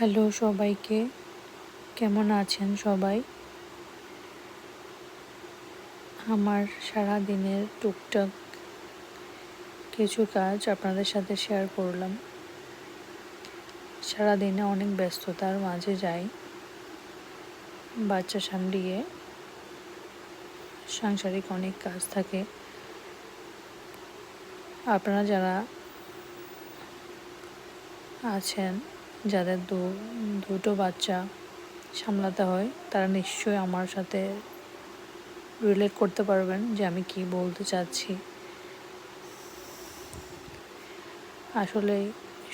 Hello সবাইকে, কেমন আছেন সবাই? আমার সারা দিনের টুকটাক কিছু কাজ আপনাদের সাথে শেয়ার করলাম। সারাদিনে অনেক ব্যস্ততার মাঝে যাই, বাচ্চা সামলিয়ে সাংসারিক অনেক কাজ থাকে। আপনারা যারা আছেন, যাদের দুটো বাচ্চা সামলাতে হয়, তারা নিশ্চয়ই আমার সাথে রিলেট করতে পারবেন যে আমি কি বলতে চাচ্ছি। আসলে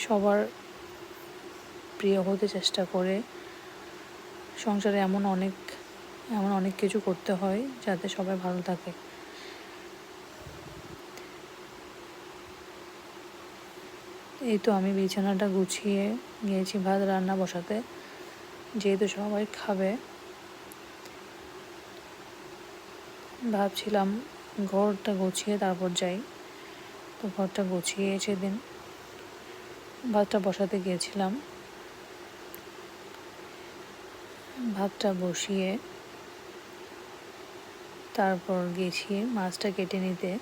সবার প্রিয় হতে চেষ্টা করে সংসারে এমন অনেক কিছু করতে হয় যাতে সবাই ভালো থাকে। এই তো আমি বিছানাটা গুছিয়ে গিয়েছি ভাত রান্না বসাতে, যেহেতু সবাই খাবে। ভাবছিলাম ঘরটা গুছিয়ে তারপর যাই, তো ঘরটা গুছিয়ে সেদিন ভাতটা বসাতে গিয়েছিলাম। ভাতটা বসিয়ে তারপর গেছি মাছটা কেটে নিতে।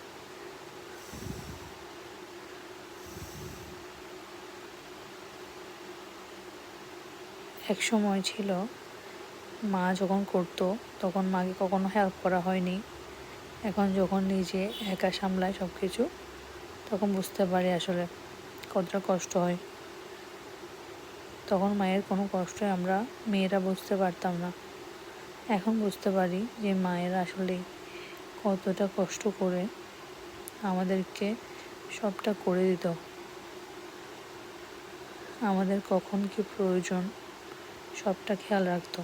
এক সময় ছিল মা যখন করতো তখন মাকে কখনো হেল্প করা হয়নি। এখন যখন নিজে একা সামলায় সব কিছু, তখন বুঝতে পারি আসলে কতটা কষ্ট হয়। তখন মায়ের কোনো কষ্টই আমরা মেয়েরা বুঝতে পারতাম না। এখন বুঝতে পারি যে মায়েরা আসলে কতটা কষ্ট করে আমাদেরকে সবটা করে দিত। আমাদের কখন কি প্রয়োজন সবটা খেয়াল রাখতো।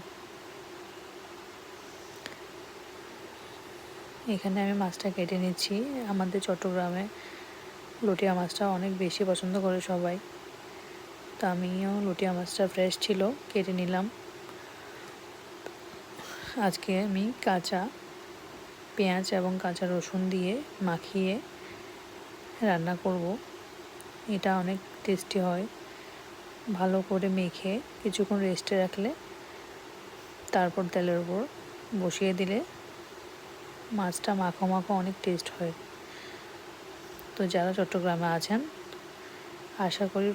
এখানে আমি মাছটা কেটে নিচ্ছি। আমাদের চট্টগ্রামে লটিয়া মাছটা অনেক বেশি পছন্দ করে সবাই, তো আমিও লটিয়া মাছটা ফ্রেশ ছিল কেটে নিলাম। আজকে আমি কাঁচা পেঁয়াজ এবং কাঁচা রসুন দিয়ে মাখিয়ে রান্না করব। এটা অনেক টেস্টি হয়। ভালো করে মেখে কিছুক্ষণ রেস্টে রাখলে তারপর তেলের উপর বসিয়ে দিলে মাছটা মাখো মাখো অনেক টেস্ট হয়। তো যারা চট্টগ্রামে আছেন, আশা করি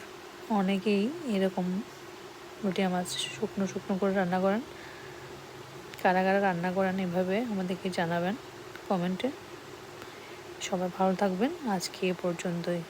অনেকেই এরকম লটিয়া মাছ শুকনো শুকনো করে রান্না করেন। কারা কারা রান্না করেন এভাবে আমাদেরকে জানাবেন কমেন্টে। সবাই ভালো থাকবেন। আজকে এ পর্যন্তই।